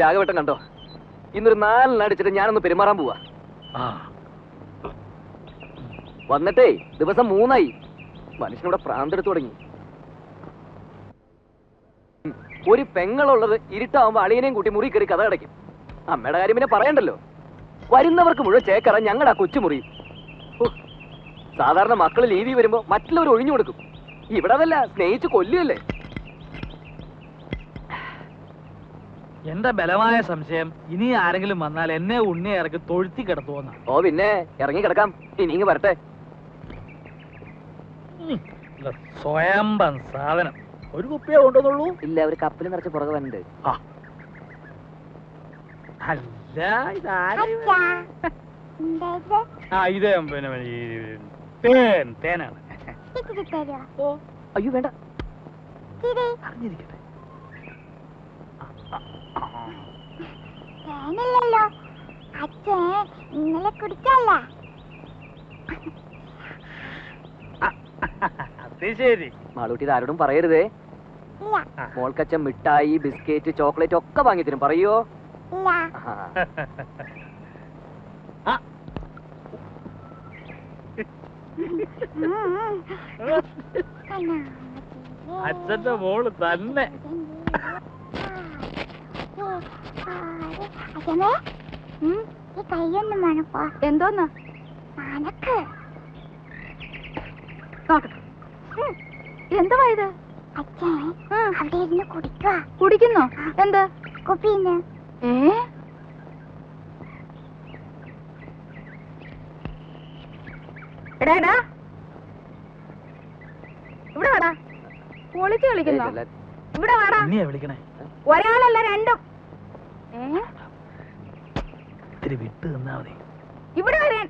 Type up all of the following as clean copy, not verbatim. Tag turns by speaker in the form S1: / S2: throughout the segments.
S1: രാഘവട്ടം കണ്ടോ? ഇന്നൊരു 4 അടിച്ചിട്ട് ഞാനൊന്ന് പെരുമാറാൻ പോവാ. വന്നിട്ടേ ദിവസം 3 മനുഷ്യനോടെ പ്രാന്തെടുത്തു തുടങ്ങി. ഒരു പെങ്ങളുള്ളത് ഇരുട്ടാവുമ്പോ അളിയനെയും കൂട്ടി മുറി കയറി കഥ അടയ്ക്കും. അമ്മയുടെ കാര്യം പിന്നെ പറയണ്ടല്ലോ. വരുന്നവർക്ക് മുഴുവൻ ചേക്കറ ഞങ്ങളുടെ ആ കൊച്ചുമുറി. സാധാരണ മക്കള് ലീവി വരുമ്പോ മറ്റുള്ളവർ ഒഴിഞ്ഞു കൊടുക്കും. ഇവിടെ അതല്ല, സ്നേഹിച്ച് കൊല്ലുകയല്ലേ.
S2: എന്റെ ബലമായ സംശയം ഇനി ആരെങ്കിലും വന്നാൽ എന്നെ ഉണ്ണിയെ ഇറക്കി തൊഴുത്തി കിടത്തുവന്ന.
S1: ഓ പിന്നെ ഇറങ്ങി കിടക്കാം. ഇനി വരട്ടെ.
S2: സ്വയംഭം സാധനം. ഒരു കുപ്പിയെ കൊണ്ടുവന്നുള്ളൂ?
S1: ഇല്ല, ഒരു കപ്പിൽ നിറച്ച് പുറകെ വന്നിട്ട്.
S2: അല്ല ഇത് പിന്നെ തേനാണ്.
S1: അയ്യോ വേണ്ട,
S2: അറിഞ്ഞിരിക്കട്ടെ.
S3: ഇന്നലെ കുടിച്ചല്ല.
S2: അത് ശരി.
S1: മാളൂട്ടി ആരോടും പറയരുതേ. മോൾക്കച്ഛൻ മിഠായി, ബിസ്ക്കറ്റ്, ചോക്ലേറ്റ് ഒക്കെ വാങ്ങി തരും. പറയോ?
S2: അച്ഛന്റെ മോള് തന്നെ.
S3: കൈയൊന്നും വേണപ്പോ.
S4: എന്തോന്ന്
S3: അനക്ക്
S4: നോക്കട്ടെ. എന്തുവാ ഇത്?
S3: അച്ഛൻ അവിടെ ഇരുന്ന് കുടിക്കുക.
S4: കുടിക്കുന്നോ? എന്ത്
S3: കുപ്പിന്ന്?
S4: എടാ എടാ, ഇവിടെ വാടാ. പൊളിച്ച് കളിക്കുന്നോ? ഇവിടെ വാടാ.
S2: വിളിക്കണേ.
S4: ഒരാളല്ല രണ്ടും.
S2: ഇത്തിരി വിട്ട് നിന്നാ മതി.
S4: ഇവിടെ വരാൻ.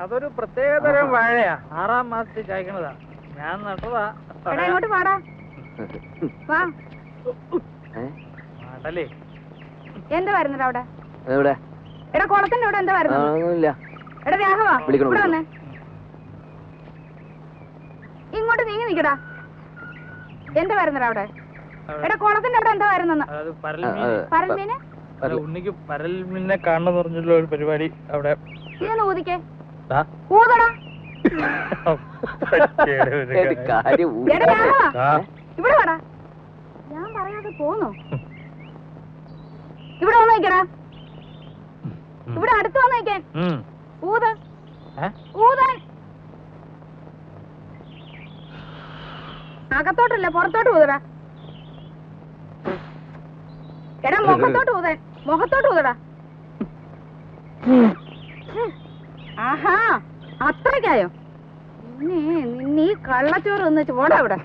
S2: അതൊരു പ്രത്യേകതരം വാഴയാ. 6ാം മാസത്തിൽ കായ്ക്കണതാ. ഞാൻ നട്ടതാ.
S4: ഇങ്ങോട്ട് പാടാ. വാ.
S2: മാടലേ.
S4: എന്താ വരുന്നത് അവിടെ?
S1: എവിടെ?
S4: എടാ കുളത്തിന്റെ അവിടെ എന്താ വരുന്നത്? എടാ രാഘവ, ഇവിടെ വന്നേ. ഇങ്ങോട്ട് നീങ്ങി നിക്കടാ. എന്താ വരുന്നത് അവിടെ? എടാ കുളത്തിന്റെ അവിടെ എന്താ വരുന്നെന്ന്? പരൽമീന്.
S2: ഉണ്ണിക്ക് പരൽമീനെ കാണണമെന്ന് പറഞ്ഞുള്ള ഒരു പരിപാടി അവിടെ.
S4: ഇതൊന്ന് ഊതിക്കേ. ഊതടാ. ഇവിടെ വാടാ. ഞാൻ പറയാതെ പോന്നോ? ഇവിടെ വന്ന് നിക്കടാ. ഇവിടെ അടുത്ത് വന്ന് നിക്കാൻ. ഊത. ഊതാൻ. അകത്തോട്ടല്ല, പുറത്തോട്ട് ഊതടാ. എടാ മുഖത്തോട്ട് ഊതാൻ. മുഖത്തോട്ട് ഊതടാ. ആഹാ, അത്രയ്ക്കായോ? നീ കള്ളച്ചോറ് ഒന്ന് പോടാ ഇവിടെ.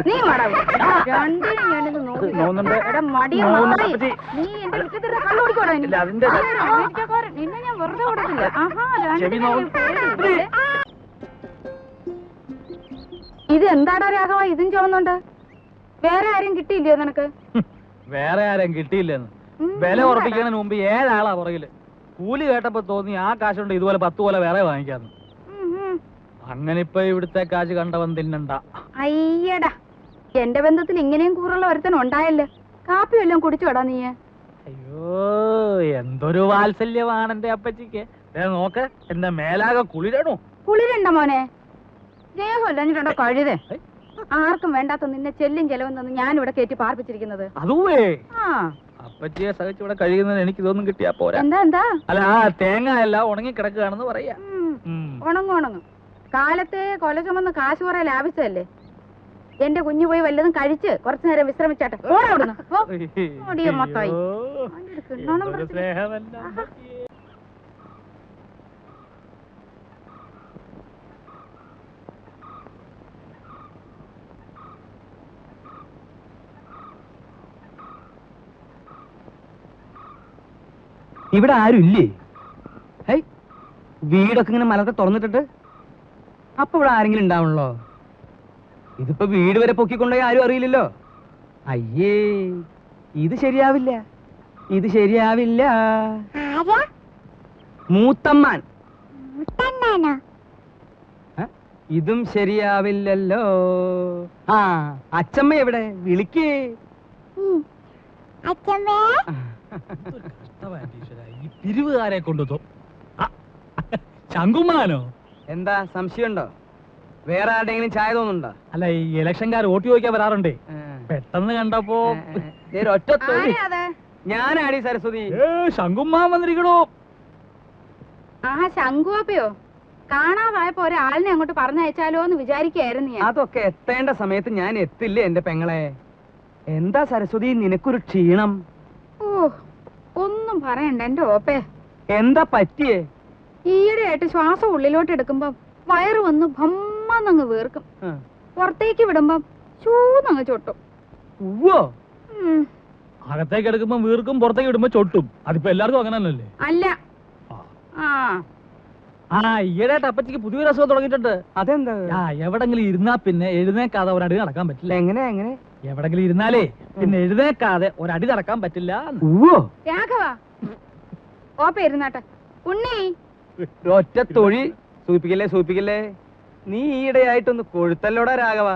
S4: നീ വാടാ. രണ്ടിനും ഞാനിത് നോക്കി. എടാ മടിയ നീ എന്റെ മുറ്റത്തിരുന്ന കള്ളു കുടിക്കോടാ. നിന്നെ ഞാൻ വെറുതെ കൊടുക്കില്ല. ആഹാ, ഇത് എന്താടാ രാഘവ ഇതും ചുവന്നുണ്ട്? വേറെ ആരും കിട്ടിയില്ലയോ നിനക്ക്?
S2: വേറെ ആരും കിട്ടിയില്ലെന്ന് വില ഉറപ്പിക്കുന്നതിന് മുമ്പ് 7 ആളാ പുറകില്. കൂലി കേട്ടപ്പോ തോന്നി ആ കാശുണ്ട് ഇതുപോലെ 10 പോലെ വേറെ വാങ്ങിക്കാന്ന്. അങ്ങനെ ഇപ്പൊ ഇവിടുത്തെ കാശ് കണ്ടവൻ തിന്നണ്ട.
S4: അയ്യടാ, എന്റെ ബന്ധത്തിൽ ഇങ്ങനെയും കൂറുള്ള ഒരുത്തൻ ഉണ്ടായല്ലോ. കാപ്പി വല്ലതും കുടിച്ചു വേടാ നീ?
S2: അയ്യോ, എന്തൊരു വാത്സല്യമാണ് എന്റെ അപ്പച്ചിക്ക്. നോക്ക്, എന്റെ മേലാകെ കുളിരണോ.
S4: കുളിരണ്ട മോനെ. സ്നേഹമല്ലോ കഴുതേ. ആർക്കും വേണ്ടാത്ത നിന്നെ ചെല്ലും ചെലവും തന്ന് ഞാനിവിടെ കയറ്റി പാർപ്പിച്ചിരിക്കുന്നത്.
S2: അതുവേ അപ്പച്ചിയെ സഹിച്ചിവിടെ കഴിയുന്നത് എനിക്ക് ഇതൊന്നും കിട്ടിയാ പോരാ.
S4: എന്താ
S2: അല്ല, ആ തേങ്ങ എല്ലാം ഉണങ്ങി കിടക്കുകയാണെന്ന് പറയാ.
S4: ഉണങ്ങും. കാലത്തെ കൊല ചുമന്ന് കാശ് കുറെ ലാഭിച്ചതല്ലേ. എന്റെ കുഞ്ഞു പോയി വല്ലതും കഴിച്ച് കുറച്ചു നേരം വിശ്രമിച്ചാട്ടെ. മൊത്തമായി
S5: ഇവിടെ ആരും ഇല്ലേ? വീടൊക്കെ ഇങ്ങനെ മലത്തെ തുറന്നിട്ടിട്ട് അപ്പൊ ഇവിടെ ആരെങ്കിലും ഉണ്ടാവണല്ലോ. ഇതിപ്പോ വീട് വരെ പൊക്കിക്കൊണ്ടുപോയി ആരും അറിയില്ലല്ലോ. അയ്യേ, ഇത് ശരിയാവില്ല. മൂത്തമ്മാൻ. ഇതും ശരിയാവില്ലല്ലോ. ആ അച്ചമ്മ എവിടെ? വിളിക്കേ.
S3: അച്ഛമ്മേ
S2: ഈ പിരിവുകാരെ കൊണ്ടു ശങ്കുമാനോ?
S5: എന്താ സംശയമുണ്ടോ? വേറെ ആരുടെങ്കിലും ചായ തോന്നുന്നുണ്ടോ?
S2: അല്ല, ഈ ഇലക്ഷൻകാർ വോട്ട് ചോദിക്കാൻ വരാറുണ്ടേ. പെട്ടെന്ന് കണ്ടപ്പോ
S5: ഒറ്റ ഞാനാടി സരസ്വതി.
S2: ശങ്കുമാൻ വന്നിരിക്കണോ?
S4: ആഹാ, ശങ്കുവാപ്പയോ? കാണാതായപ്പോ ഒരാളിനെ അങ്ങോട്ട് പറഞ്ഞയച്ചാലോ എന്ന് വിചാരിക്കായിരുന്നു ഞാൻ.
S5: അതൊക്കെ എത്തേണ്ട സമയത്ത് ഞാൻ എത്തില്ലേ എന്റെ പെങ്ങളെ. എന്താ സരസ്വതി നിനക്കൊരു ക്ഷീണം?
S4: ഓ, ഒന്നും പറയണ്ട എന്റെ ഓപ്പേ.
S5: എന്താ പറ്റിയേ?
S4: ഈയിടെയായിട്ട് ശ്വാസം ഉള്ളിലോട്ട് എടുക്കുമ്പോ വയറ് വന്ന് ഭമ്മന്നങ്ങ് വീർക്കും. പുറത്തേക്ക് വിടുമ്പം ചൂന്നങ്ങ് ചൊട്ടും.
S5: ഉവ്വോ?
S2: അകത്തേക്ക് എടുക്കുമ്പോ വീർക്കും, പുറത്തേക്ക് ഇടുമ്പോ ചൊട്ടും. അതിപ്പോ എല്ലാവർക്കും അങ്ങനെ തന്നെയല്ലേ?
S4: അല്ല.
S2: ഈയിടെയായിട്ട് അപ്പച്ചിക്ക് പുതിയൊരു അസുഖം തുടങ്ങിയിട്ടുണ്ട്.
S5: അതെന്താ?
S2: എവിടെങ്കിലും ഇരുന്നാ പിന്നെ എഴുന്നേക്കാതെ ഒരടി നടക്കാൻ പറ്റില്ല.
S5: എങ്ങനെ?
S2: എവിടെങ്കിലും ഇരുന്നാലേ പിന്നെ എഴുന്നേക്കാതെ ഒരടി നടക്കാൻ പറ്റില്ല.
S5: ഉവ്വോ?
S4: രാഘവ, ഓപ്പ ഇരുന്നാട്ടെ. ഉണ്ണി,
S5: ഒറ്റ തൊഴി. സൂപ്പിക്കല്ലേ. നീ ഈയിടെയായിട്ടൊന്ന് കൊഴുത്തല്ലോടാ രാഘവ.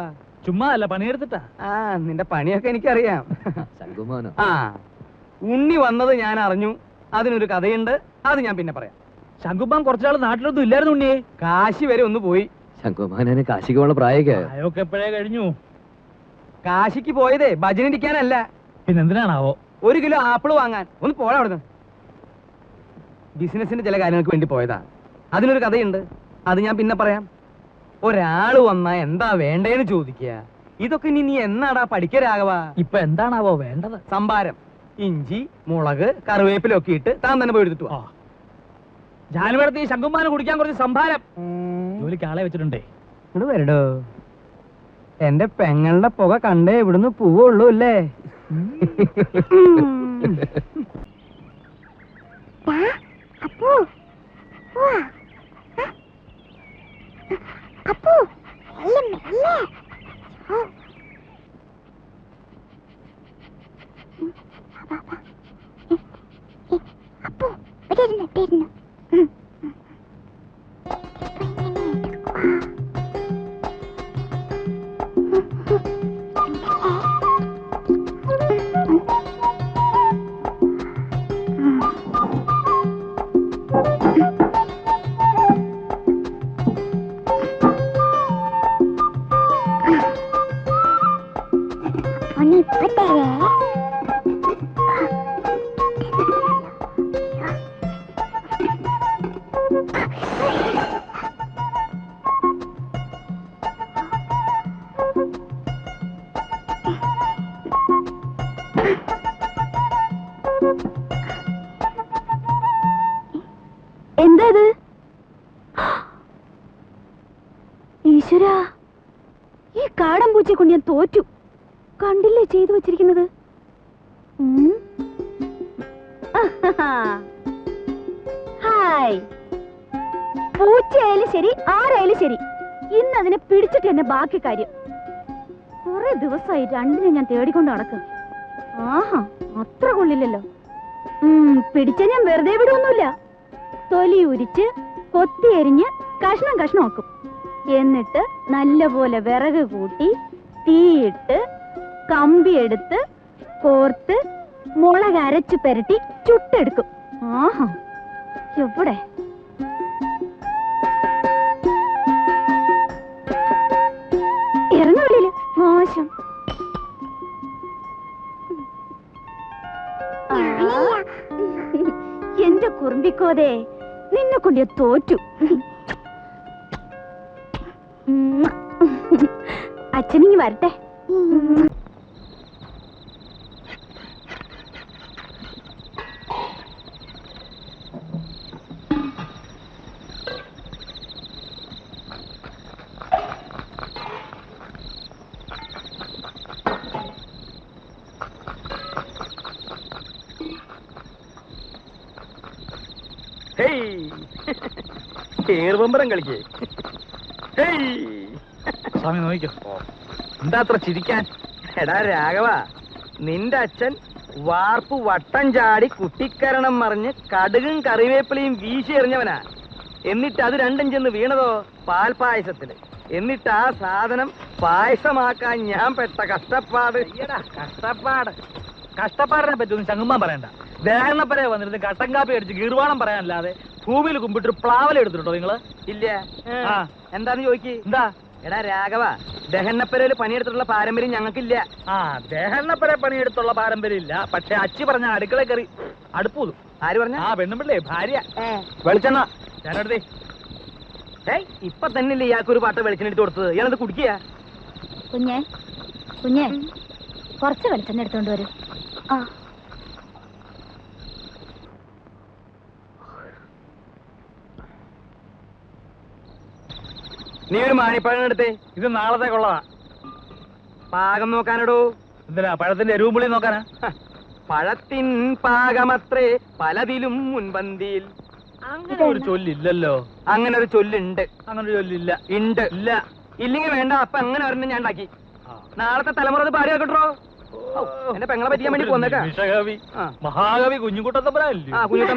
S2: ചുമ്മാ അല്ല, പണിയെടുത്തിട്ടാ.
S5: നിന്റെ പണിയൊക്കെ എനിക്കറിയാം.
S1: ശങ്കുമാനോ?
S5: ഉണ്ണി വന്നത് ഞാൻ അറിഞ്ഞു. അതിനൊരു കഥയുണ്ട്, അത് ഞാൻ പിന്നെ പറയാം.
S2: ശങ്കുമാൻ കുറച്ചാൾ നാട്ടിലൊന്നും ഇല്ലായിരുന്നു ഉണ്ണിയെ.
S5: കാശി വരെ ഒന്ന് പോയി.
S1: ശങ്കുമാനെ കാശിക്ക് പോണ പ്രായമൊക്കെ
S2: അതൊക്കെ എപ്പോഴേ കഴിഞ്ഞു.
S5: കാശിക്ക് പോയതേ ഭജനിരിക്കാനല്ല.
S2: പിന്നെന്തിനാണാവോ?
S5: 1 കിലോ ആപ്പിള് വാങ്ങാൻ. ഒന്ന് പോടാ അവിടുന്ന്. ബിസിനസിന്റെ ചില കാര്യങ്ങൾക്ക് വേണ്ടി പോയതാ. അതിനൊരു കഥയുണ്ട്, അത് ഞാൻ പിന്നെ പറയാം. ഒരാള് വന്നാ എന്താ വേണ്ടേന്ന് ചോദിക്കുക. ഇതൊക്കെ നീ എന്നാടാ പഠിക്കരാകവ?
S2: ഇപ്പൊ എന്താണാവോ വേണ്ടത്?
S5: സംഭാരം. ഇഞ്ചി, മുളക്, കറിവേപ്പിലൊക്കെ ഇട്ട് താൻ തന്നെ പോയി എടുത്തിട്ട് വാ.
S2: ജാനുവരത്തി ശങ്കുമാന് കുടിക്കാൻ കുറച്ച് സംഭാരം. ജോലിക്ക് ആളെ വെച്ചിട്ടുണ്ടേ.
S5: ഇങ്ങോട്ട് വരടോ. എന്റെ പെങ്ങളുടെ പുക കണ്ടേ ഇവിടുന്ന് പോവുള്ളൂ അല്ലേ?
S3: അപ്പു അപ്പു മെല്ലെ അപ്പു ഇട്ടിരുന്നു.
S4: എന്താ ഈശ്വരാ, ഈ കാടൻ പൂച്ചയെ കൊണ്ട് ഞാൻ തോറ്റു. കണ്ടില്ലേ ചെയ്തു വെച്ചിരിക്കുന്നത്? ഹായ്, പൂച്ചയായാലും ശരി ആരായാലും ശരി, ഇന്ന് അതിനെ പിടിച്ചിട്ട് എന്നെ ബാക്കി കാര്യം. കുറെ ദിവസമായി രണ്ടിനെ ഞാൻ തേടിക്കൊണ്ട് നടക്കും. ആഹാ, അത്ര കൊള്ളില്ലല്ലോ. പിടിച്ച ഞാൻ വെറുതെ വിടുവൊന്നുമില്ല. തൊലി ഉരിച്ച് കൊത്തി എരിഞ്ഞ് കഷ്ണം കഷ്ണമാക്കും. എന്നിട്ട് നല്ലപോലെ വിറക് കൂട്ടി തീയിട്ട് കമ്പിയെടുത്ത് കോർത്ത് മുളക് അരച്ചു പെരട്ടി ചുട്ടെടുക്കും. ആഹാ, എവിടെ ഇറങ്ങ വെളിയില്, മോശം. എന്റെ കുറുമ്പിക്കോതെ, നിന്നെ കൊണ്ട് ഞാൻ തോറ്റു. അച്ഛനിങ്ങി വരട്ടെ.
S5: ഏറുപമ്പരം കളിക്കേ.
S2: സ്വാമി നോക്കിക്കോ. എന്താ അത്ര ചിരിക്കാൻ?
S5: എടാ രാഘവ, നിന്റെ അച്ഛൻ വാർപ്പ് വട്ടം ചാടി കുട്ടിക്കരണം മറിഞ്ഞ് കടുകും കറിവേപ്പിലയും വീശി എറിഞ്ഞവനാ. എന്നിട്ട് അത് രണ്ടും ചെന്ന് വീണതോ പാൽപായസത്തില്. എന്നിട്ട് ആ സാധനം പായസമാക്കാൻ ഞാൻ പെട്ട കഷ്ടപ്പാട്.
S2: കഷ്ടപ്പാടിനെ പറ്റൊന്നും ചങ്ങുമ്പാൻ പറയണ്ട. ദേഹണപ്പരെ വന്നിരുന്ന് കട്ടൻ കാപ്പി അടിച്ച് ഗീർവാണം പറയാനല്ലാതെ ഭൂമിയിൽ കുമ്പിട്ട് പ്ലാവല എടുത്തിട്ടുണ്ടോ നിങ്ങള്?
S5: ഇല്ല.
S2: ആ.
S5: എന്താന്ന് ചോദിക്ക്.
S2: എന്താ?
S5: എടാ രാഘവ, ദഹനപ്പരയില് പണിയെടുത്തിട്ടുള്ള പാരമ്പര്യം ഞങ്ങൾക്കില്ല.
S2: ആ, ദേഹണ്ണപ്പരെ പണിയെടുത്തുള്ള പാരമ്പര്യം ഇല്ല. പക്ഷെ അച്ചി പറഞ്ഞ അടുക്കള കയറി അടുപ്പൂതും.
S5: ആര് പറഞ്ഞ?
S2: ആ പെണ്ണുമ്പിള്ളേ, ഭാര്യ.
S5: വെളിച്ചെണ്ണ
S2: ഞാനെടുത്തേ.
S5: ഇപ്പൊ തന്നെയല്ലേ ഇയാൾക്കൊരു പാട്ട വെളിച്ചെണ്ണ എടുത്ത് കൊടുത്തത്. ഇയാളത് കുടിക്കുക.
S3: കുഞ്ഞേ കുഞ്ഞേ കുറച്ച് വെളിച്ചെണ്ണ എടുത്തോണ്ട് വരൂ. ആ
S5: നീ ഒരു മാണിപ്പഴം എടുത്തേ.
S2: ഇത് നാളത്തേക്കുള്ളതാ.
S5: പാകം നോക്കാനടോ.
S2: എന്തിനാ? പഴത്തിന്റെ എരിവും പുളിയും നോക്കാനാ?
S5: പഴത്തിൻ പാകമത്രേ പലതിലും മുൻപന്തിയിൽ.
S2: അങ്ങനെ ഒരു ചൊല്ലില്ലല്ലോ.
S5: അങ്ങനെ ഒരു ചൊല്ലുണ്ട്.
S2: അങ്ങനെ ഒരു ചൊല്ലില്ല.
S5: ഉണ്ട്.
S2: ഇല്ല.
S5: ഇല്ലെങ്കിൽ വേണ്ട. അപ്പൊ അങ്ങനെ ഒരെണ്ണം ഞാൻ ഉണ്ടാക്കി. നാളത്തെ തലമുറ അത് പാടി കേട്ടോ. എന്റെ പെങ്ങളെ പറ്റിയാൻ വേണ്ടി പോന്നേക്കാ.
S2: നിമിഷകവി, മഹാകവി കുഞ്ഞുകുട്ടത്തപ്പനല്ലേ?
S5: ആ, കുഞ്ഞുട്ടൻ